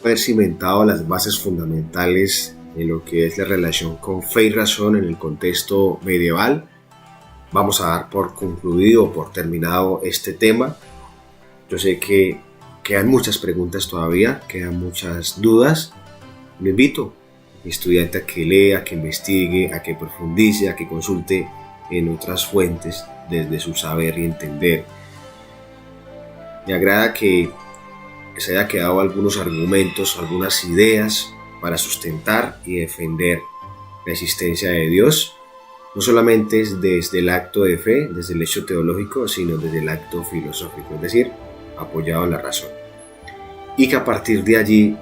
haber cimentado las bases fundamentales en lo que es la relación con fe y razón en el contexto medieval, vamos a dar por concluido o por terminado este tema. Yo sé que quedan muchas preguntas todavía, quedan muchas dudas. Lo invito a mi estudiante a que lea, a que investigue, a que profundice, a que consulte en otras fuentes desde su saber y entender. Me agrada que se haya quedado algunos argumentos, algunas ideas para sustentar y defender la existencia de Dios, no solamente desde el acto de fe, desde el hecho teológico, sino desde el acto filosófico, es decir, apoyado en la razón. Y que a partir de allí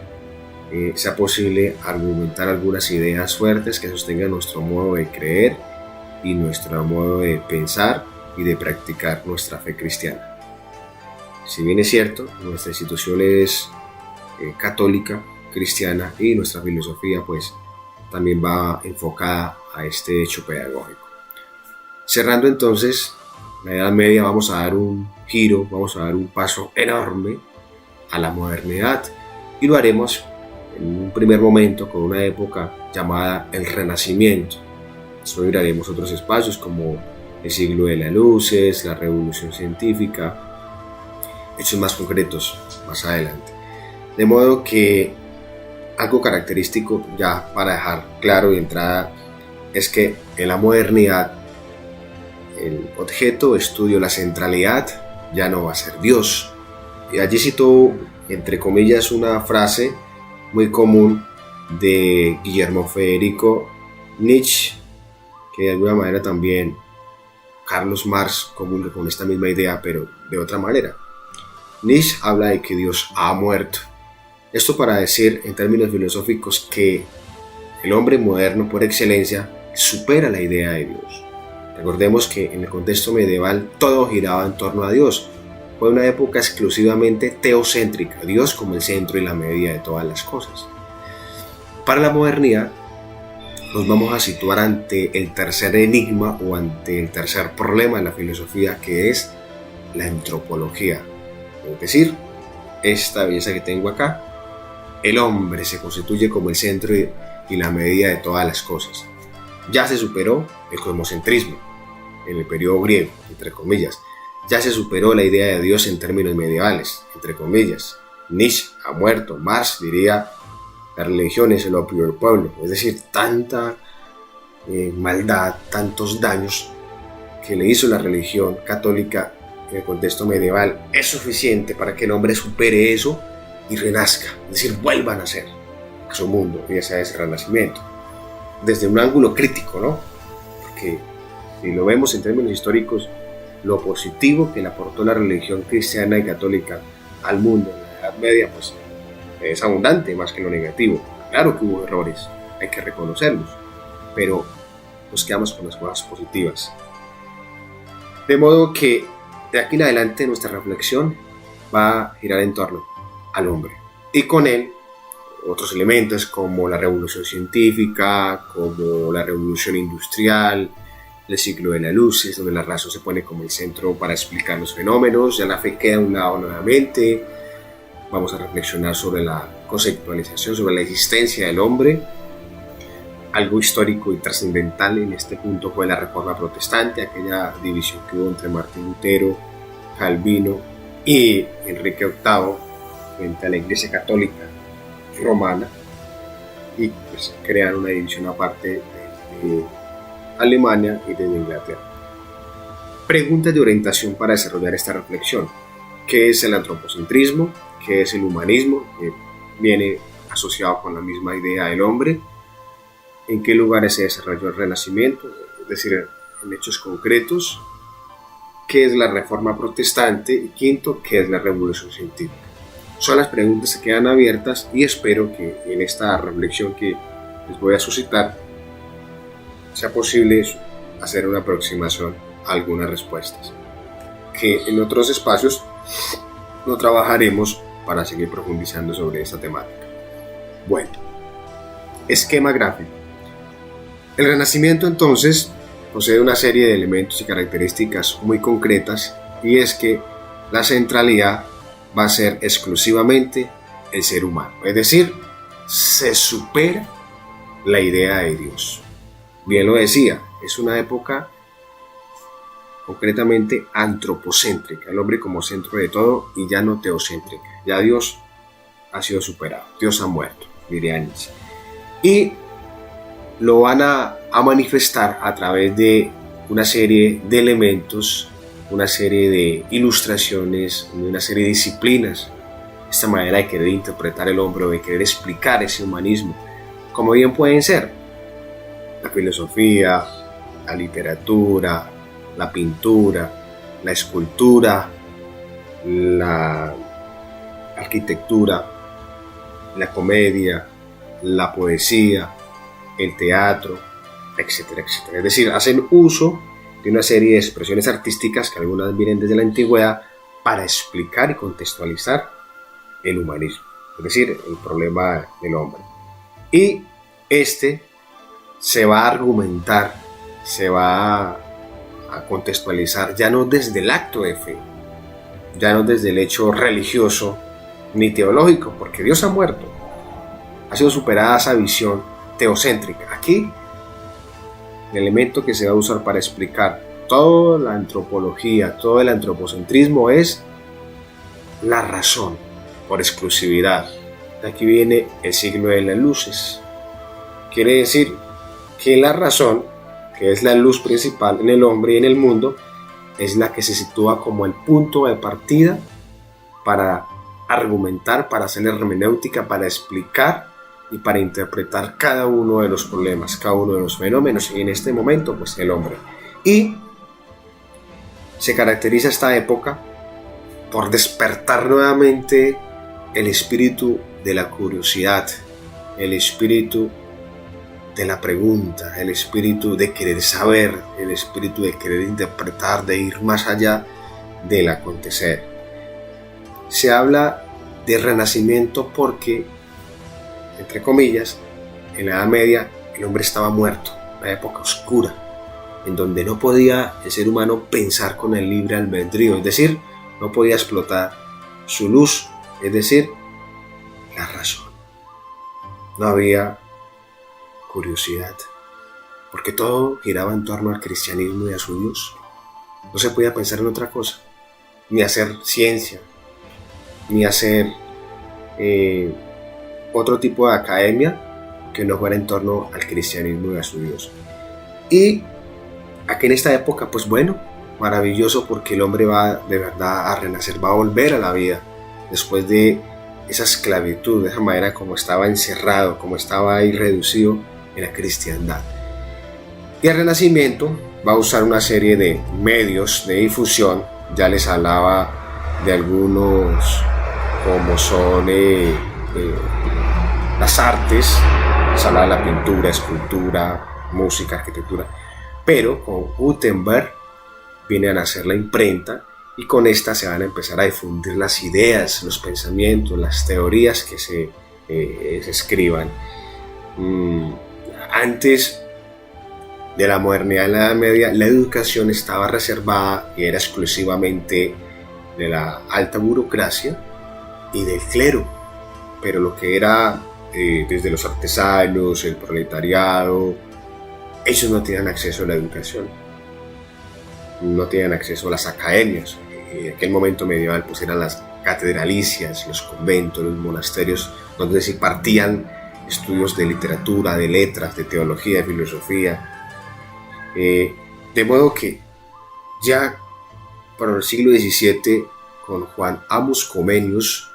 sea posible argumentar algunas ideas fuertes que sostengan nuestro modo de creer y nuestro modo de pensar y de practicar nuestra fe cristiana. Si bien es cierto, nuestra institución es católica, cristiana, y nuestra filosofía pues también va enfocada a este hecho pedagógico. Cerrando entonces la Edad Media, vamos a dar un giro, vamos a dar un paso enorme a la modernidad, y lo haremos en un primer momento con una época llamada el Renacimiento. Después miraremos otros espacios como el siglo de las luces, la revolución científica, hechos más concretos más adelante. De modo que algo característico ya para dejar claro de entrada es que en la modernidad el objeto de estudio, la centralidad, ya no va a ser Dios. Y allí cito, entre comillas, una frase muy común de Guillermo Federico Nietzsche, que de alguna manera también Carlos Marx comulga con esta misma idea, pero de otra manera. Nietzsche habla de que Dios ha muerto. Esto para decir, en términos filosóficos, que el hombre moderno por excelencia supera la idea de Dios. Recordemos que en el contexto medieval todo giraba en torno a Dios. Fue una época exclusivamente teocéntrica, Dios como el centro y la medida de todas las cosas. Para la modernidad nos vamos a situar ante el tercer enigma o ante el tercer problema de la filosofía, que es la antropología. Es decir, esta belleza que tengo acá, el hombre se constituye como el centro y la medida de todas las cosas. Ya se superó el cosmocentrismo en el periodo griego, entre comillas. Ya se superó la idea de Dios en términos medievales, entre comillas. Nietzsche ha muerto, Marx diría, la religión es el opio del pueblo. Es decir, tanta maldad, tantos daños que le hizo la religión católica en el contexto medieval es suficiente para que el hombre supere eso y renazca, es decir, vuelva a nacer a su mundo, y ese es el renacimiento. Desde un ángulo crítico, ¿no? Porque si lo vemos en términos históricos, lo positivo que le aportó la religión cristiana y católica al mundo en la Edad Media, pues es abundante más que lo negativo. Claro que hubo errores, hay que reconocerlos, pero nos quedamos con las cosas positivas. De modo que de aquí en adelante nuestra reflexión va a girar en torno al hombre, y con él otros elementos como la revolución científica, como la revolución industrial, el siglo de las luces, donde la razón se pone como el centro para explicar los fenómenos. Ya la fe queda a un lado nuevamente. Vamos a reflexionar sobre la conceptualización, sobre la existencia del hombre. Algo histórico y trascendental en este punto fue la Reforma Protestante, aquella división que hubo entre Martín Lutero, Calvino y Enrique VIII frente a la Iglesia Católica Romana, y pues crearon una división aparte de Alemania y de Inglaterra. Preguntas de orientación para desarrollar esta reflexión. ¿Qué es el antropocentrismo? ¿Qué es el humanismo? Que viene asociado con la misma idea del hombre. ¿En qué lugares se desarrolló el Renacimiento? Es decir, en hechos concretos. ¿Qué es la Reforma Protestante? Y quinto, ¿qué es la Revolución Científica? Son las preguntas que quedan abiertas, y espero que en esta reflexión que les voy a suscitar sea posible hacer una aproximación a algunas respuestas que en otros espacios no trabajaremos para seguir profundizando sobre esta temática. Bueno, esquema gráfico. El Renacimiento entonces posee una serie de elementos y características muy concretas, y es que la centralidad va a ser exclusivamente el ser humano. Es decir, se supera la idea de Dios. Bien lo decía, es una época concretamente antropocéntrica, el hombre como centro de todo y ya no teocéntrica. Ya Dios ha sido superado, Dios ha muerto, diría Nietzsche. Y lo van a manifestar a través de una serie de elementos, una serie de ilustraciones, una serie de disciplinas. Esta manera de querer interpretar el hombre o de querer explicar ese humanismo, como bien pueden ser la filosofía, la literatura, la pintura, la escultura, la arquitectura, la comedia, la poesía, el teatro, etcétera, etcétera. Es decir, hacen uso de una serie de expresiones artísticas que algunas vienen desde la antigüedad para explicar y contextualizar el humanismo, es decir, el problema del hombre. Y este se va a argumentar, se va a contextualizar ya no desde el acto de fe, ya no desde el hecho religioso ni teológico, porque Dios ha muerto. Ha sido superada esa visión teocéntrica. Aquí, el elemento que se va a usar para explicar toda la antropología, todo el antropocentrismo es la razón, por exclusividad. De aquí viene el siglo de las luces. Quiere decir que la razón, que es la luz principal en el hombre y en el mundo, es la que se sitúa como el punto de partida para argumentar, para hacer la hermenéutica, para explicar y para interpretar cada uno de los problemas, cada uno de los fenómenos, y en este momento pues el hombre. Y se caracteriza esta época por despertar nuevamente el espíritu de la curiosidad, el espíritu de la pregunta, el espíritu de querer saber, el espíritu de querer interpretar, de ir más allá del acontecer. Se habla de renacimiento porque, entre comillas, en la Edad Media el hombre estaba muerto, una época oscura, en donde no podía el ser humano pensar con el libre albedrío, es decir, no podía explotar su luz, es decir, la razón. No había curiosidad, porque todo giraba en torno al cristianismo y a su Dios. No se podía pensar en otra cosa, ni hacer ciencia, ni hacer otro tipo de academia que no fuera en torno al cristianismo y a su Dios. Y aquí en esta época, pues bueno, maravilloso, porque el hombre va de verdad a renacer, va a volver a la vida después de esa esclavitud, de esa manera como estaba encerrado, como estaba ahí reducido en la cristiandad. Y el Renacimiento va a usar una serie de medios de difusión. Ya les hablaba de algunos como son las artes, les hablaba de la pintura, escultura, música, arquitectura, pero con Gutenberg viene a nacer la imprenta, y con esta se van a empezar a difundir las ideas, los pensamientos, las teorías que se escriban. Antes de la modernidad en la Edad Media, la educación estaba reservada y era exclusivamente de la alta burocracia y del clero, pero lo que era desde los artesanos, el proletariado, ellos no tenían acceso a la educación, no tenían acceso a las academias. En aquel momento medieval pues eran las catedralicias, los conventos, los monasterios, donde se impartían estudios de literatura, de letras, de teología, de filosofía. De modo que ya para el siglo XVII, con Juan Amos Comenius,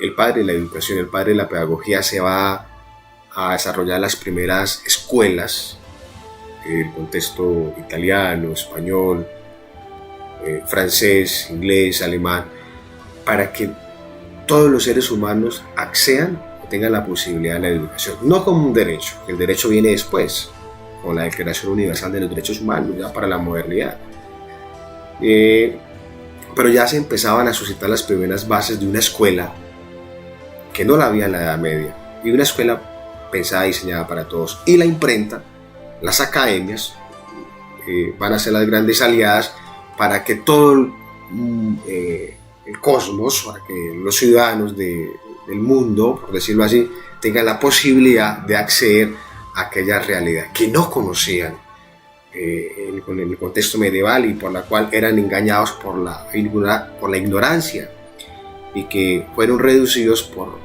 el padre de la educación, el padre de la pedagogía, se va a desarrollar las primeras escuelas, el contexto italiano, español, francés, inglés, alemán, para que todos los seres humanos accedan o tengan la posibilidad de la educación, no como un derecho, el derecho viene después, con la Declaración Universal de los Derechos Humanos, ya para la modernidad. Pero ya se empezaban a suscitar las primeras bases de una escuela que no la había en la Edad Media, y una escuela pensada y diseñada para todos. Y la imprenta, las academias, van a ser las grandes aliadas para que todo el cosmos, para que los ciudadanos de del mundo, por decirlo así, tengan la posibilidad de acceder a aquella realidad que no conocían en el contexto medieval y por la cual eran engañados por la ignorancia, y que fueron reducidos por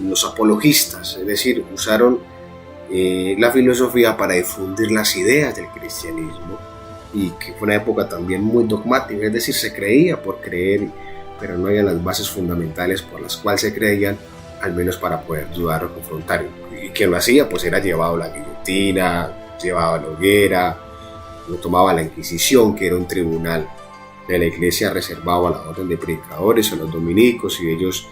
los apologistas, es decir, usaron la filosofía para difundir las ideas del cristianismo, y que fue una época también muy dogmática, es decir, se creía por creer, pero no había las bases fundamentales por las cuales se creían, al menos para poder dudar o confrontar. Y quien lo hacía pues era llevado a la guillotina, llevado a la hoguera, lo tomaba a la Inquisición, que era un tribunal de la iglesia reservado a la orden de predicadores o los dominicos, y ellos,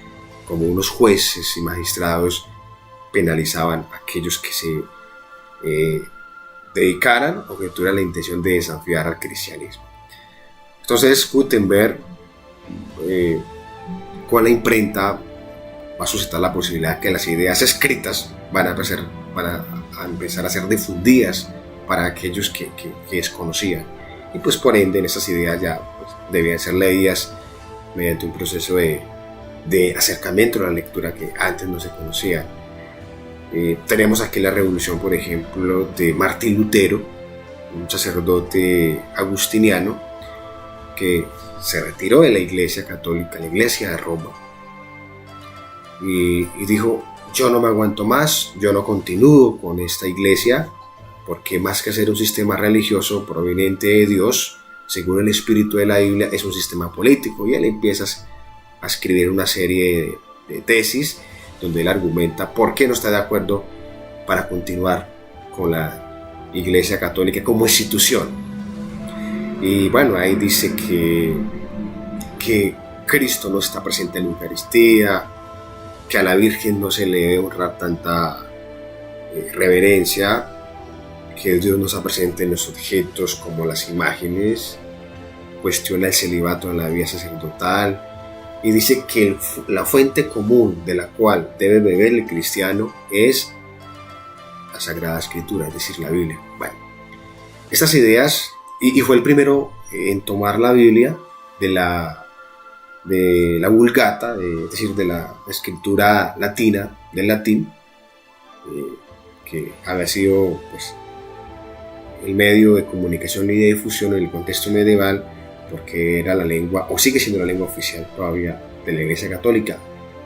como unos jueces y magistrados, penalizaban a aquellos que se dedicaran o que tuvieran la intención de desafiar al cristianismo. Entonces Gutenberg, con la imprenta, va a suscitar la posibilidad que las ideas escritas van a empezar a ser difundidas para aquellos que desconocían, y pues por ende en esas ideas ya pues, debían ser leídas mediante un proceso de acercamiento a la lectura que antes no se conocía. Tenemos aquí la revolución, por ejemplo, de Martín Lutero, un sacerdote agustiniano que se retiró de la iglesia católica, la iglesia de Roma, y dijo: yo no me aguanto más, yo no continúo con esta iglesia, porque más que ser un sistema religioso proveniente de Dios, según el espíritu de la Biblia, es un sistema político. Y él empieza a escribir una serie de tesis donde él argumenta por qué no está de acuerdo para continuar con la iglesia católica como institución. Y bueno, ahí dice que Cristo no está presente en la Eucaristía, que a la Virgen no se le debe honrar tanta reverencia, que Dios no está presente en los objetos como las imágenes, cuestiona el celibato en la vida sacerdotal, y dice que la fuente común de la cual debe beber el cristiano es la Sagrada Escritura, es decir, la Biblia. Bueno, estas ideas, y fue el primero en tomar la Biblia de la Vulgata, es decir, de la escritura latina, del latín, que había sido pues, el medio de comunicación y de difusión en el contexto medieval, porque era la lengua, o sigue siendo la lengua oficial todavía de la Iglesia Católica,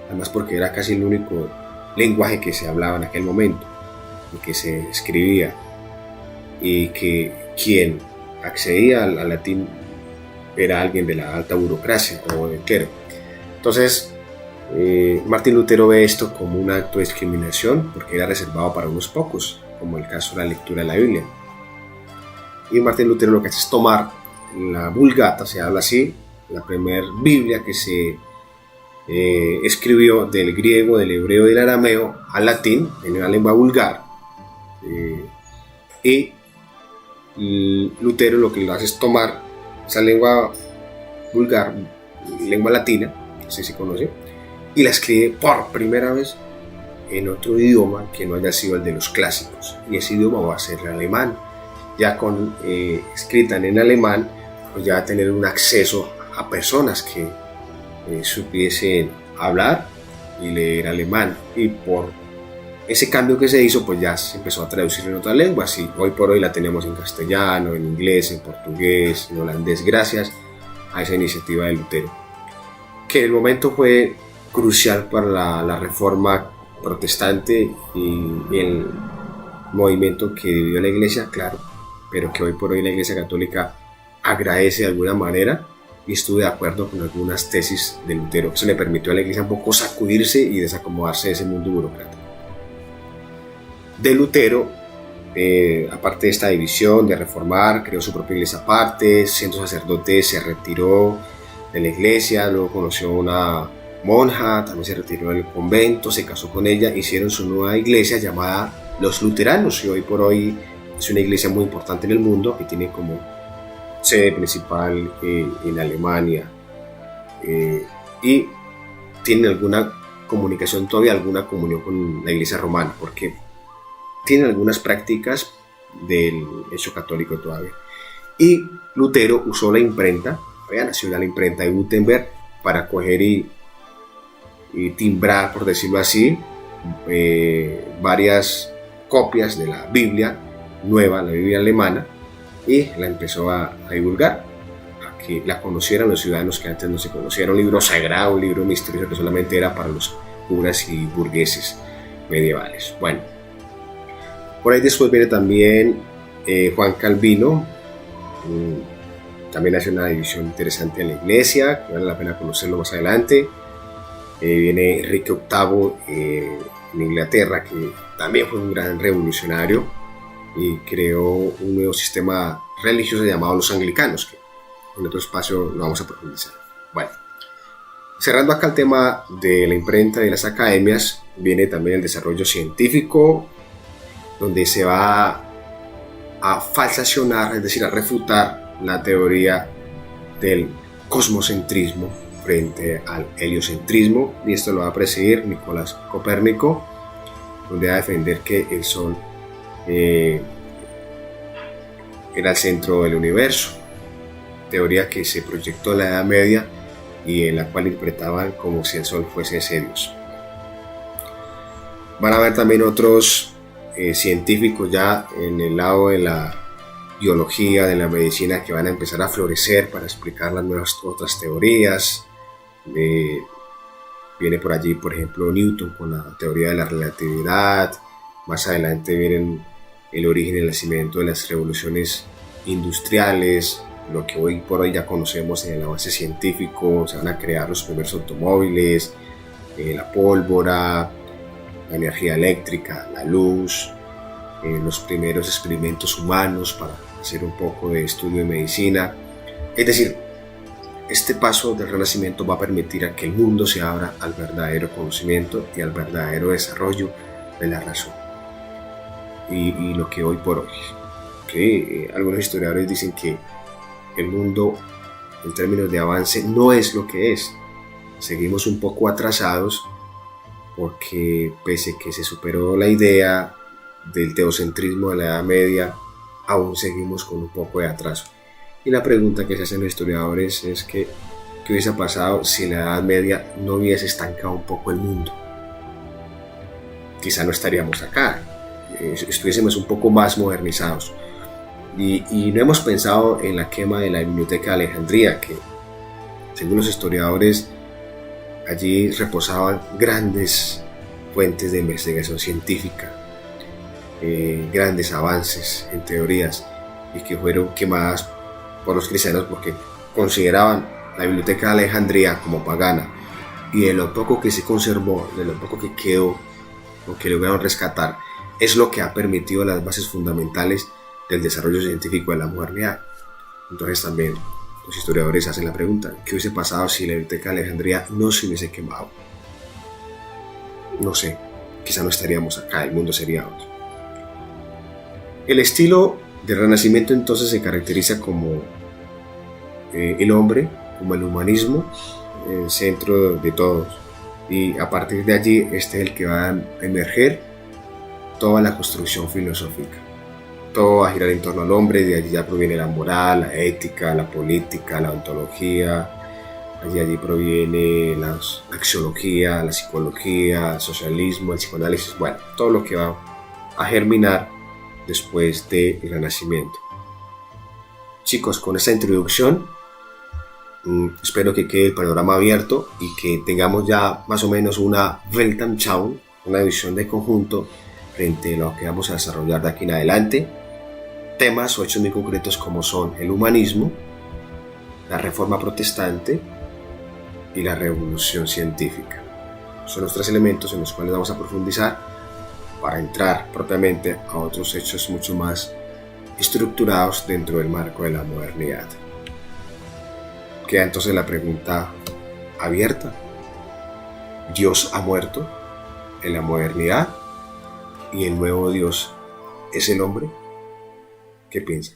además porque era casi el único lenguaje que se hablaba en aquel momento y que se escribía, y que quien accedía al latín era alguien de la alta burocracia o del clero. Entonces Martín Lutero ve esto como un acto de discriminación, porque era reservado para unos pocos, como el caso de la lectura de la Biblia. Y Martín Lutero lo que hace es tomar la Vulgata, se habla así, la primera Biblia que se escribió del griego, del hebreo y del arameo al latín, en una lengua vulgar, y Lutero lo que hace es tomar esa lengua vulgar, lengua latina, que se conoce, y la escribe por primera vez en otro idioma que no haya sido el de los clásicos, y ese idioma va a ser el alemán. Ya con escrita en alemán, pues ya va a tener un acceso a personas que supiesen hablar y leer alemán, y por ese cambio que se hizo, pues ya se empezó a traducir en otras lenguas, y hoy por hoy la tenemos en castellano, en inglés, en portugués, en holandés, gracias a esa iniciativa de Lutero, que en el momento fue crucial para la reforma protestante y el movimiento que vivió la iglesia, claro, pero que hoy por hoy la Iglesia Católica agradece de alguna manera, y estuve de acuerdo con algunas tesis de Lutero. Eso le permitió a la iglesia un poco sacudirse y desacomodarse de ese mundo burocrático. De Lutero, aparte de esta división de reformar, creó su propia iglesia aparte, siendo sacerdote se retiró de la iglesia, luego conoció a una monja, también se retiró del convento, se casó con ella, hicieron su nueva iglesia llamada los Luteranos, y hoy por hoy es una iglesia muy importante en el mundo, que tiene como sede principal en Alemania, y tiene alguna comunicación todavía, alguna comunión con la iglesia romana, porque tienen algunas prácticas del hecho católico todavía. Y Lutero usó la imprenta, ya nació la imprenta de Gutenberg, para coger y timbrar, por decirlo así, varias copias de la Biblia nueva, la Biblia alemana, y la empezó a divulgar, a que la conocieran los ciudadanos que antes no se conocieran. Un libro sagrado, un libro misterioso que solamente era para los curas y burgueses medievales. Bueno, por ahí después viene también Juan Calvino. También hace una división interesante en la iglesia, que vale la pena conocerlo más adelante. Viene Enrique VIII en Inglaterra, que también fue un gran revolucionario y creó un nuevo sistema religioso llamado los anglicanos, que en otro espacio lo vamos a profundizar. Bueno, cerrando acá el tema de la imprenta y de las academias, viene también el desarrollo científico, donde se va a falsacionar, es decir, a refutar la teoría del cosmocentrismo frente al heliocentrismo, y esto lo va a presidir Nicolás Copérnico, donde va a defender que el Sol era el centro del universo, teoría que se proyectó en la Edad Media y en la cual interpretaban como si el Sol fuese ese Dios. Van a haber también otros científicos ya en el lado de la biología, de la medicina, que van a empezar a florecer para explicar las nuevas otras teorías. Viene por allí, por ejemplo, Newton con la teoría de la relatividad. Más adelante vienen el origen y el nacimiento de las revoluciones industriales, lo que hoy por hoy ya conocemos en el avance científico. Se van a crear los primeros automóviles, la pólvora, la energía eléctrica, la luz, los primeros experimentos humanos para hacer un poco de estudio de medicina. Es decir, este paso del Renacimiento va a permitir a que el mundo se abra al verdadero conocimiento y al verdadero desarrollo de la razón. Y lo que hoy por hoy, algunos historiadores dicen que el mundo en términos de avance no es lo que es. Seguimos un poco atrasados porque pese a que se superó la idea del teocentrismo de la Edad Media, aún seguimos con un poco de atraso. Y la pregunta que se hacen los historiadores es que ¿qué hubiese pasado si la Edad Media no hubiese estancado un poco el mundo? Quizá no estaríamos acá, estuviésemos un poco más modernizados. Y no hemos pensado en la quema de la Biblioteca de Alejandría, que según los historiadores allí reposaban grandes fuentes de investigación científica, grandes avances en teorías, y que fueron quemadas por los cristianos porque consideraban la Biblioteca de Alejandría como pagana, y de lo poco que se conservó, de lo poco que quedó, lo que lograron rescatar, es lo que ha permitido las bases fundamentales del desarrollo científico de la modernidad. Entonces también los historiadores hacen la pregunta: ¿qué hubiese pasado si la Biblioteca de Alejandría no se hubiese quemado? No sé, quizá no estaríamos acá, el mundo sería otro. El estilo del Renacimiento entonces se caracteriza como el hombre, como el humanismo, el centro de todos, y a partir de allí este es el que va a emerger toda la construcción filosófica. Todo va a girar en torno al hombre, de allí ya proviene la moral, la ética, la política, la ontología, allí proviene la axiología, la psicología, el socialismo, el psicoanálisis, bueno, todo lo que va a germinar después del Renacimiento. Chicos, con esta introducción espero que quede el panorama abierto y que tengamos ya más o menos una Weltanschauung, una visión de conjunto frente a lo que vamos a desarrollar de aquí en adelante. Temas o hechos muy concretos como son el humanismo, la reforma protestante y la revolución científica. Son los tres elementos en los cuales vamos a profundizar para entrar propiamente a otros hechos mucho más estructurados dentro del marco de la modernidad. Queda entonces la pregunta abierta: ¿Dios ha muerto en la modernidad y el nuevo Dios es el hombre? ¿Qué piensan?